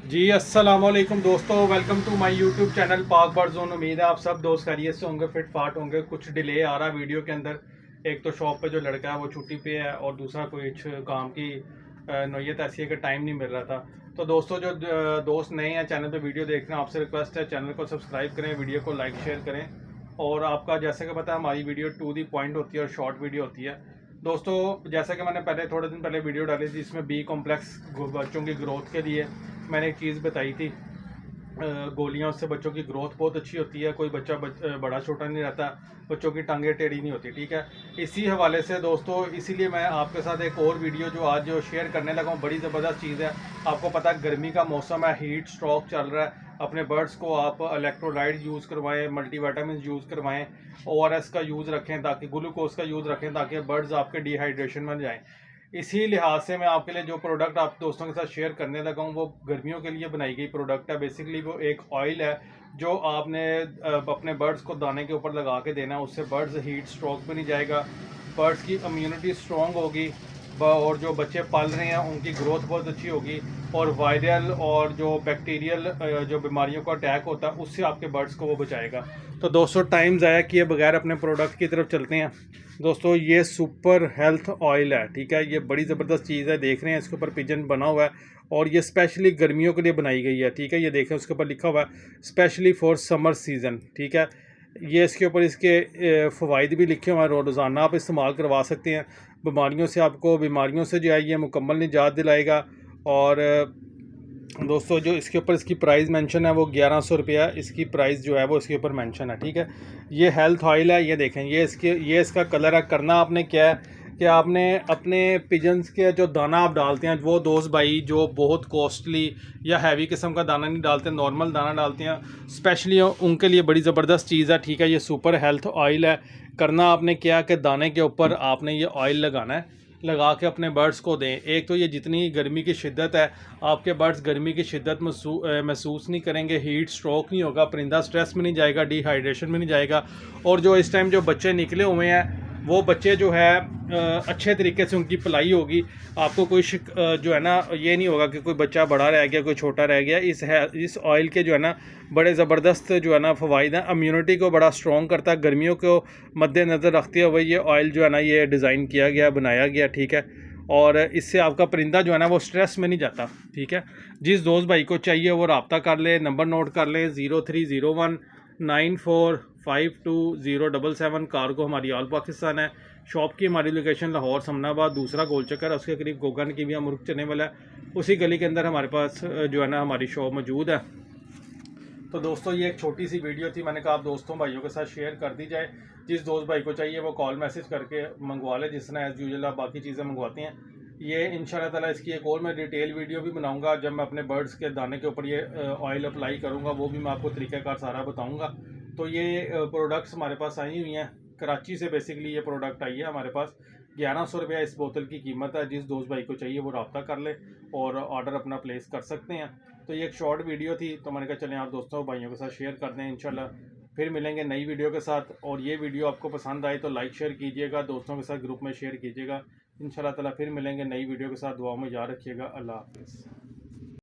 जी अस्सलाम वालेकुम दोस्तों, welcome to my YouTube channel Pak Bird Zone. उम्मीद है आप सब दोस्त खैरियत से होंगे, फिट फाट होंगे। कुछ डिले आ रहा है वीडियो के अंदर। एक तो शॉप पे जो लड़का है वो छुट्टी पे है और दूसरा कुछ काम की नौयत ऐसी है कि टाइम नहीं मिल रहा था। तो दोस्तों जो दोस्त नए हैं चैनल पे वीडियो देख रहे हैं, आपसे रिक्वेस्ट है चैनल को सब्सक्राइब करें, वीडियो को लाइक शेयर करें। और आपका जैसे कि पता है हमारी वीडियो टू दी पॉइंट होती है और शॉर्ट वीडियो होती है। दोस्तों जैसा कि मैंने पहले थोड़े दिन पहले वीडियो डाली थी, इसमें बी कॉम्प्लेक्स बच्चों की ग्रोथ के लिए मैंने एक चीज़ बताई थी। गोलियां, उससे बच्चों की ग्रोथ बहुत अच्छी होती है, कोई बच्चा बड़ा छोटा नहीं रहता, बच्चों की टांगें टेढ़ी नहीं होती। ठीक है, इसी हवाले से दोस्तों, इसीलिए मैं आपके साथ एक और वीडियो जो आज जो शेयर करने लगा हूँ, बड़ी ज़बरदस्त चीज़ है। आपको पता है गर्मी का मौसम है, हीट स्ट्रोक चल रहा है। अपने बर्ड्स को आप इलेक्ट्रोलाइट यूज़ करवाएं, मल्टीविटामिन यूज़ करवाएं, ORS का यूज़ रखें, ताकि ग्लूकोज का यूज़ रखें, ताकि बर्ड्स आपके डिहाइड्रेशन में जाएँ। इसी लिहाज से मैं आपके लिए जो प्रोडक्ट आप दोस्तों के साथ शेयर करने लगा हूँ, वो गर्मियों के लिए बनाई गई प्रोडक्ट है। बेसिकली वो एक ऑयल है जो आपने अपने बर्ड्स को दाने के ऊपर लगा के देना है। उससे बर्ड्स हीट स्ट्रोक भी नहीं जाएगा, बर्ड्स की इम्यूनिटी स्ट्रॉन्ग होगी, और जो बच्चे पाल रहे हैं उनकी ग्रोथ बहुत अच्छी होगी। और वायरल और जो बैक्टीरियल जो बीमारियों का अटैक होता है, उससे आपके बर्ड्स को वो बचाएगा। तो दोस्तों टाइम ज़ाया किए बगैर अपने प्रोडक्ट की तरफ चलते हैं। दोस्तों ये सुपर हेल्थ ऑयल है, ठीक है, ये बड़ी ज़बरदस्त चीज़ है। देख रहे हैं इसके ऊपर पिजन बना हुआ है और ये स्पेशली गर्मियों के लिए बनाई गई है। ठीक है, ये देखें उसके ऊपर लिखा हुआ है स्पेशली फॉर समर सीज़न। ठीक है, ये इसके ऊपर इसके फ़वाइद भी लिखे हुए हैं, रोज़ाना आप इस्तेमाल करवा सकते हैं। बीमारियों से जो है ये मुकम्मल निजात दिलाएगा। और दोस्तों जो इसके ऊपर इसकी प्राइस मेंशन है वो 1100 रुपया इसकी प्राइस जो है वो इसके ऊपर मेंशन है। ठीक है, ये हेल्थ ऑयल है। ये देखें, ये इसका कलर है। करना आपने क्या है कि आपने अपने पिजन्स के जो दाना आप डालते हैं, वो दोस्त भाई जो बहुत कॉस्टली या हैवी किस्म का दाना नहीं डालते, नॉर्मल दाना डालते हैं, स्पेशली उनके लिए बड़ी ज़बरदस्त चीज़ है। ठीक है, ये सुपर हेल्थ ऑयल है। करना आपने क्या कि दाने के ऊपर आपने ये ऑयल लगाना है, लगा के अपने बर्ड्स को दें। एक तो ये जितनी गर्मी की शिद्दत है, आपके बर्ड्स गर्मी की शिद्दत महसूस नहीं करेंगे, हीट स्ट्रोक नहीं होगा, परिंदा स्ट्रेस में नहीं जाएगा, डिहाइड्रेशन में नहीं जाएगा। और जो इस टाइम जो बच्चे निकले हुए हैं, वो बच्चे जो है अच्छे तरीके से उनकी पलाई होगी। आपको कोई जो है ना, ये नहीं होगा कि कोई बच्चा बड़ा रह गया, कोई छोटा रह गया। इस ऑयल के जो है ना बड़े ज़बरदस्त जो है ना फ़वाइद हैं। इम्यूनिटी को बड़ा स्ट्रॉन्ग करता है। गर्मियों को मद्देनज़र रखते हुए ये ऑयल जो है ना ये डिज़ाइन किया गया, बनाया गया। ठीक है, और इससे आपका परिंदा जो है ना वो स्ट्रेस में नहीं जाता। ठीक है, जिस दोस्त भाई को चाहिए वो रब्ता कर ले, नंबर नोट कर ले, 030194520777। कार्गो हमारी ऑल पाकिस्तान है। शॉप की हमारी लोकेशन लाहौर समनाबाद, दूसरा गोल चक्कर है, उसके करीब गोगन की भी हम मुर्ग चलने वाला है। उसी गली के अंदर हमारे पास जो है ना हमारी शॉप मौजूद है। तो दोस्तों ये एक छोटी सी वीडियो थी, मैंने कहा आप दोस्तों भाइयों के साथ शेयर कर दी जाए। जिस दोस्त भाई को चाहिए वो कॉल मैसेज करके मंगवा ले, जिसने एज़ यूजुअल आप बाकी चीज़ें मंगवाते हैं। ये इंशाल्लाह ताला इसकी एक और मैं डिटेल वीडियो भी बनाऊंगा, जब मैं अपने बर्ड्स के दाने के ऊपर ये ऑयल अप्लाई करूंगा, वो भी मैं आपको तरीक़ाकार सारा बताऊंगा। तो ये प्रोडक्ट्स हमारे पास आई हुई हैं कराची से। बेसिकली ये प्रोडक्ट आई है हमारे पास। 1100 रुपया इस बोतल की कीमत है। जिस दोस्त भाई को चाहिए वो रब्ता कर ले और ऑर्डर अपना प्लेस कर सकते हैं। तो ये एक शॉर्ट वीडियो थी, तो मैंने कहा चलें आप दोस्तों भाइयों के साथ शेयर कर दें। इंशाल्लाह फिर मिलेंगे नई वीडियो के साथ। और ये वीडियो आपको पसंद आए तो लाइक शेयर कीजिएगा, दोस्तों के साथ ग्रुप में शेयर कीजिएगा। इंशाल्लाह ताला फिर मिलेंगे नई वीडियो के साथ। दुआ में याद रखिएगा। अल्लाह हाफिज़।